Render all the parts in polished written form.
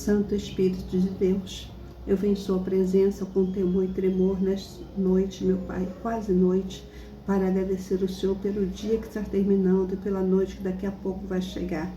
Santo Espírito de Deus, eu venho em sua presença com temor e tremor nesta noite, meu Pai, quase noite, para agradecer o Senhor pelo dia que está terminando e pela noite que daqui a pouco vai chegar.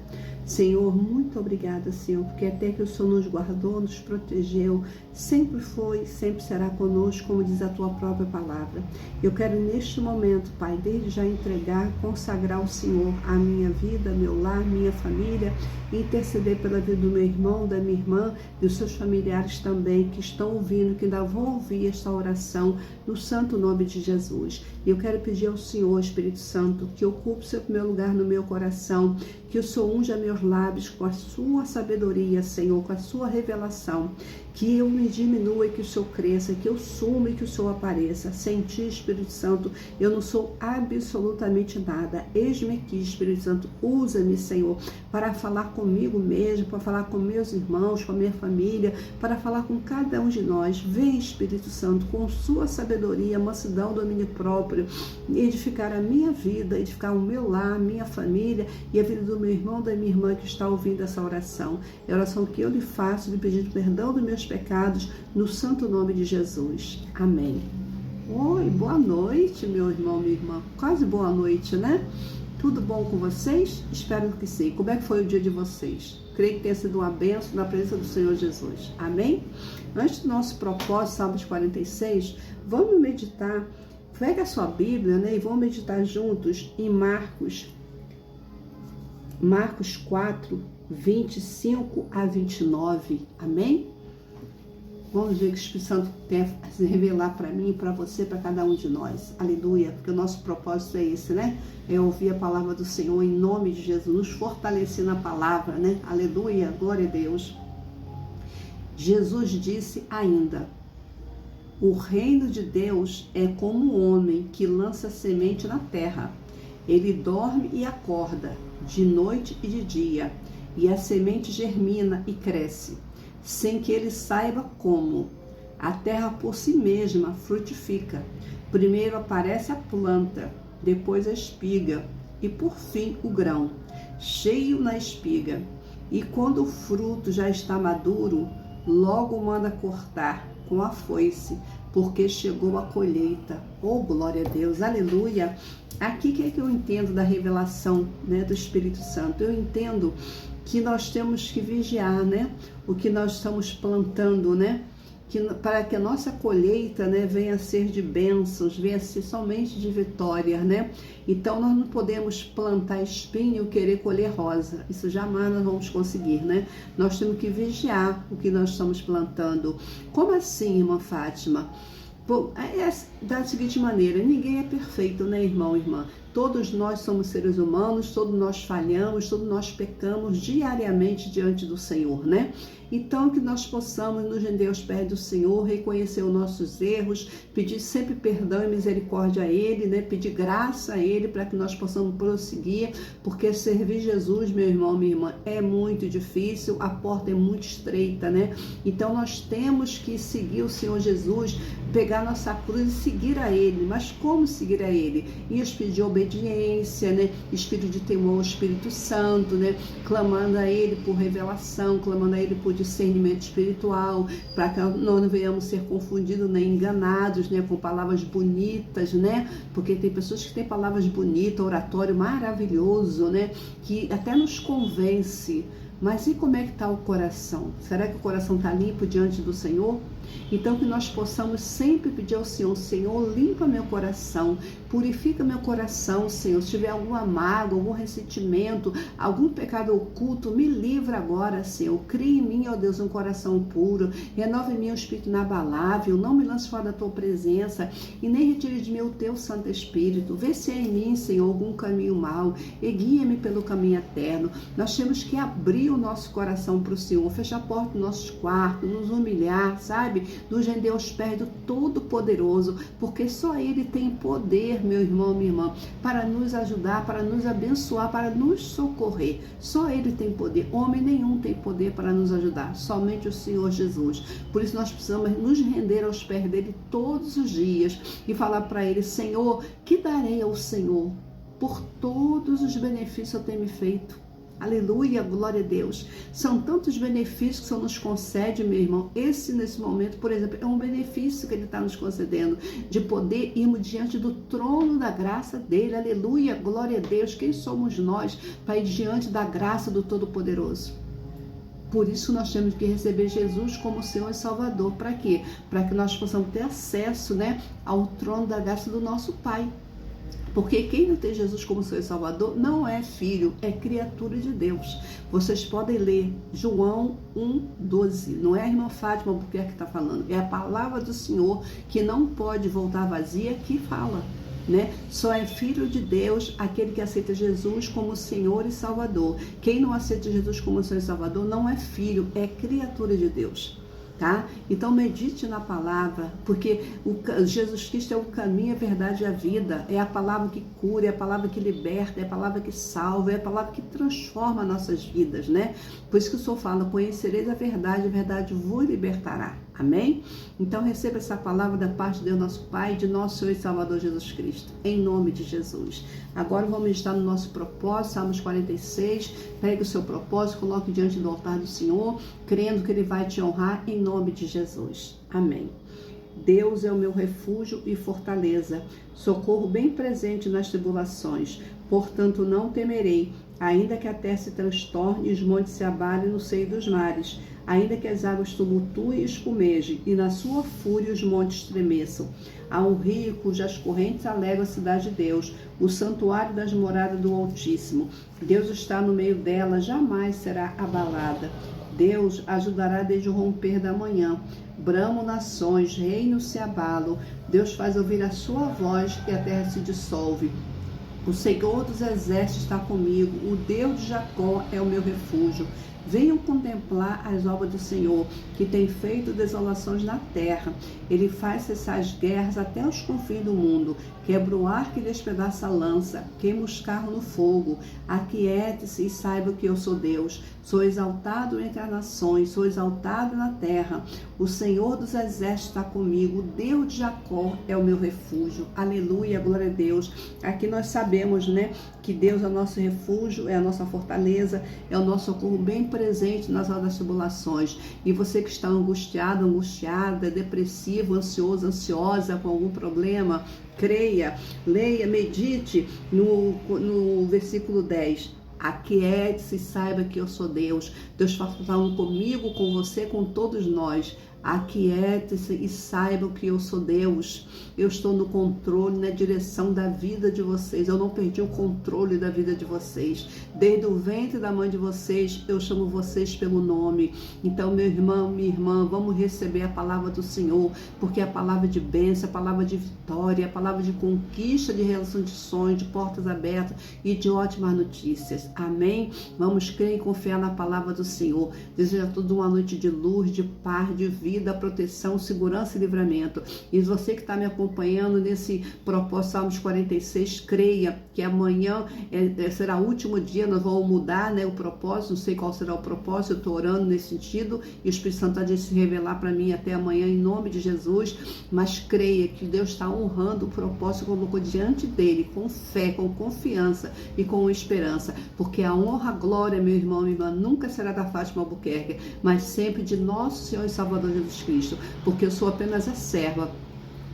Senhor, muito obrigada, Senhor, porque até que o Senhor nos guardou, nos protegeu, sempre foi e sempre será conosco, como diz a tua própria palavra. Eu quero neste momento, Pai, desde já entregar, consagrar ao Senhor a minha vida, meu lar, minha família, interceder pela vida do meu irmão, da minha irmã, dos seus familiares também, que estão ouvindo, que ainda vão ouvir esta oração, no santo nome de Jesus. E eu quero pedir ao Senhor, Espírito Santo, que ocupe o seu primeiro lugar no meu coração, que o Senhor unja meus lábios com a sua sabedoria, Senhor, com a sua revelação, que eu me diminua e que o Senhor cresça, que eu suma e que o Senhor apareça. Sem ti, Espírito Santo, eu não sou absolutamente nada. Eis-me aqui, Espírito Santo, usa-me, Senhor, para falar comigo mesmo, para falar com meus irmãos, com a minha família, para falar com cada um de nós. Vem, Espírito Santo, com sua sabedoria, mansidão, domínio próprio, edificar a minha vida, edificar o meu lar, a minha família e a vida do meu irmão, da minha irmã que está ouvindo essa oração. É a oração que eu lhe faço, lhe pedindo perdão dos meus pecados, no santo nome de Jesus. Amém. Oi, boa noite, meu irmão, minha irmã. Quase boa noite, né? Tudo bom com vocês? Espero que sim. Como é que foi o dia de vocês? Creio que tenha sido uma bênção na presença do Senhor Jesus. Amém? Antes do nosso propósito, Salmos 46, vamos meditar. Pega a sua Bíblia, né? E vamos meditar juntos em Marcos 4, 25 a 29. Amém? Vamos ver o que o Espírito Santo quer se revelar para mim, para você, para cada um de nós. Aleluia, porque o nosso propósito é esse, né? É ouvir a palavra do Senhor em nome de Jesus, nos fortalecer na palavra, né? Aleluia, glória a Deus. Jesus disse ainda: o reino de Deus é como um homem que lança semente na terra. Ele dorme e acorda, de noite e de dia, e a semente germina e cresce, sem que ele saiba como. A terra por si mesma frutifica. Primeiro aparece a planta, depois a espiga, e por fim o grão, cheio na espiga. E quando o fruto já está maduro, logo manda cortar com a foice, porque chegou a colheita. Oh, glória a Deus, aleluia. Aqui que é que eu entendo da revelação, né, do Espírito Santo? Eu entendo que nós temos que vigiar, né, o que nós estamos plantando, né, para que a nossa colheita, né, venha a ser de bênçãos, venha a ser somente de vitória, né? Então nós não podemos plantar espinho e querer colher rosa. Isso jamais nós vamos conseguir, né? Nós temos que vigiar o que nós estamos plantando. Como assim, irmã Fátima? Bom, é da seguinte maneira: ninguém é perfeito, né, irmão e irmã? Todos nós somos seres humanos, todos nós falhamos, todos nós pecamos diariamente diante do Senhor, né? Então, que nós possamos nos render aos pés do Senhor, reconhecer os nossos erros, pedir sempre perdão e misericórdia a Ele, né? Pedir graça a Ele para que nós possamos prosseguir, porque servir Jesus, meu irmão, minha irmã, é muito difícil, a porta é muito estreita, né? Então, nós temos que seguir o Senhor Jesus, pegar nossa cruz e seguir a Ele. Mas como seguir a Ele? E pedir obediência, né? Espírito de temor ao Espírito Santo, né? Clamando a Ele por revelação, clamando a Ele por discernimento espiritual, para que nós não venhamos ser confundidos nem enganados, né, com palavras bonitas, né? Porque tem pessoas que têm palavras bonitas, oratório maravilhoso, né? Que até nos convence. Mas e como é que está o coração? Será que o coração está limpo diante do Senhor? Então que nós possamos sempre pedir ao Senhor: Senhor, limpa meu coração, purifica meu coração, Senhor. Se tiver alguma mágoa, algum ressentimento, algum pecado oculto, me livra agora, Senhor. Crie em mim, ó Deus, um coração puro, renove em mim um espírito inabalável, não me lance fora da tua presença e nem retire de mim o teu Santo Espírito. Vê se há em mim, Senhor, algum caminho mau e guia-me pelo caminho eterno. Nós temos que abrir o nosso coração para o Senhor, fechar a porta dos nossos quartos, nos humilhar, sabe? Nos render aos pés do Todo-Poderoso, porque só Ele tem poder, meu irmão, minha irmã, para nos ajudar, para nos abençoar, para nos socorrer. Só Ele tem poder, homem nenhum tem poder para nos ajudar, somente o Senhor Jesus. Por isso nós precisamos nos render aos pés dele todos os dias e falar para Ele: Senhor, que darei ao Senhor por todos os benefícios que eu tenho me feito? Aleluia, glória a Deus. São tantos benefícios que o Senhor nos concede, meu irmão. Esse, nesse momento, por exemplo, é um benefício que Ele está nos concedendo, de poder irmos diante do trono da graça dEle. Aleluia, glória a Deus. Quem somos nós para ir diante da graça do Todo-Poderoso? Por isso nós temos que receber Jesus como Senhor e Salvador. Para quê? Para que nós possamos ter acesso, né, ao trono da graça do nosso Pai. Porque quem não tem Jesus como Senhor e Salvador não é filho, é criatura de Deus. Vocês podem ler João 1,12. Não é a irmã Fátima porque que está falando. É a palavra do Senhor que não pode voltar vazia que fala. Né? Só é filho de Deus aquele que aceita Jesus como Senhor e Salvador. Quem não aceita Jesus como Senhor e Salvador não é filho, é criatura de Deus. Tá? Então medite na palavra, porque Jesus Cristo é o caminho, a verdade e a vida. É a palavra que cura, é a palavra que liberta, é a palavra que salva, é a palavra que transforma nossas vidas, né? Por isso que o Senhor fala: conhecereis a verdade vos libertará. Amém? Então receba essa palavra da parte de Deus nosso Pai, de nosso Senhor e Salvador Jesus Cristo, em nome de Jesus. Agora vamos estar no nosso propósito, Salmos 46. Pegue o seu propósito, coloque diante do altar do Senhor, crendo que Ele vai te honrar, em nome de Jesus. Amém. Deus é o meu refúgio e fortaleza, socorro bem presente nas tribulações. Portanto não temerei, ainda que a terra se transtorne e os montes se abalem no seio dos mares, ainda que as águas tumultuem e espumejem, e na sua fúria os montes estremeçam. Há um rio cujas correntes alegram a cidade de Deus, o santuário das moradas do Altíssimo. Deus está no meio dela, jamais será abalada. Deus ajudará desde o romper da manhã. Bramam nações, reinos se abalam. Deus faz ouvir a sua voz e a terra se dissolve. O Senhor dos exércitos está comigo, o Deus de Jacó é o meu refúgio. Venham contemplar as obras do Senhor, que tem feito desolações na terra. Ele faz cessar as guerras até os confins do mundo. Quebra o arco e despedaça a lança. Queima os carros no fogo. Aquiete-se e saiba que eu sou Deus. Sou exaltado entre as nações, sou exaltado na terra. O Senhor dos exércitos está comigo. O Deus de Jacó é o meu refúgio. Aleluia, glória a Deus. Aqui nós sabemos, né, que Deus é o nosso refúgio, é a nossa fortaleza, é o nosso socorro bem presente nas horas das tribulações. E você que está angustiado, angustiada, depressivo, ansioso, ansiosa com algum problema, creia, leia, medite no versículo 10. Aquiete-se e saiba que eu sou Deus. Deus está falando comigo, com você, com todos nós. Aquiete-se e saibam que eu sou Deus. Eu estou no controle, na direção da vida de vocês. Eu não perdi o controle da vida de vocês. Desde o ventre da mãe de vocês, eu chamo vocês pelo nome. Então, meu irmão, minha irmã, vamos receber a palavra do Senhor, porque é a palavra de bênção, a palavra de vitória, a palavra de conquista, de realização de sonhos, de portas abertas e de ótimas notícias. Amém? Vamos crer e confiar na palavra do Senhor. Desejo a todos uma noite de luz, de paz, de vida, proteção, segurança e livramento. E você que está me acompanhando nesse propósito Salmos 46, creia que amanhã será o último dia, nós vamos mudar, né, o propósito, não sei qual será o propósito, eu estou orando nesse sentido e o Espírito Santo há de se revelar para mim até amanhã em nome de Jesus, mas creia que Deus está honrando o propósito que colocou diante dele, com fé, com confiança e com esperança, porque a honra, a glória, meu irmão, minha irmã, nunca será da Fátima Albuquerque, mas sempre de nosso Senhor e Salvador Jesus Cristo, porque eu sou apenas a serva.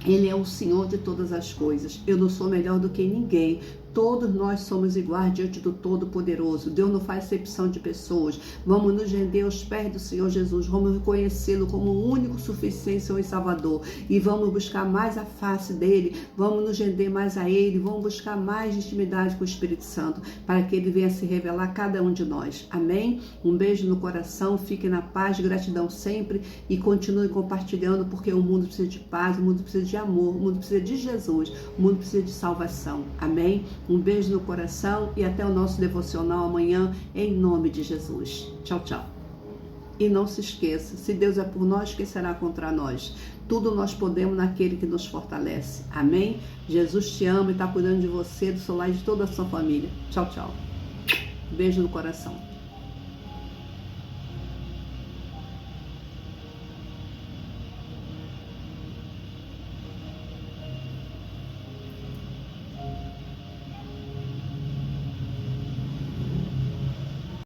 Ele é o Senhor de todas as coisas. Eu não sou melhor do que ninguém. Todos nós somos iguais diante do Todo-Poderoso. Deus não faz acepção de pessoas. Vamos nos render aos pés do Senhor Jesus. Vamos reconhecê-lo como o único suficiente Senhor e Salvador. E vamos buscar mais a face dele. Vamos nos render mais a ele. Vamos buscar mais intimidade com o Espírito Santo, para que ele venha se revelar a cada um de nós. Amém? Um beijo no coração. Fiquem na paz, gratidão sempre. E continue compartilhando, porque o mundo precisa de paz, o mundo precisa de amor, o mundo precisa de Jesus, o mundo precisa de salvação. Amém? Um beijo no coração e até o nosso devocional amanhã, em nome de Jesus. Tchau, tchau. E não se esqueça, se Deus é por nós, quem será contra nós? Tudo nós podemos naquele que nos fortalece. Amém? Jesus te ama e está cuidando de você, do seu lar e de toda a sua família. Tchau, tchau. Beijo no coração.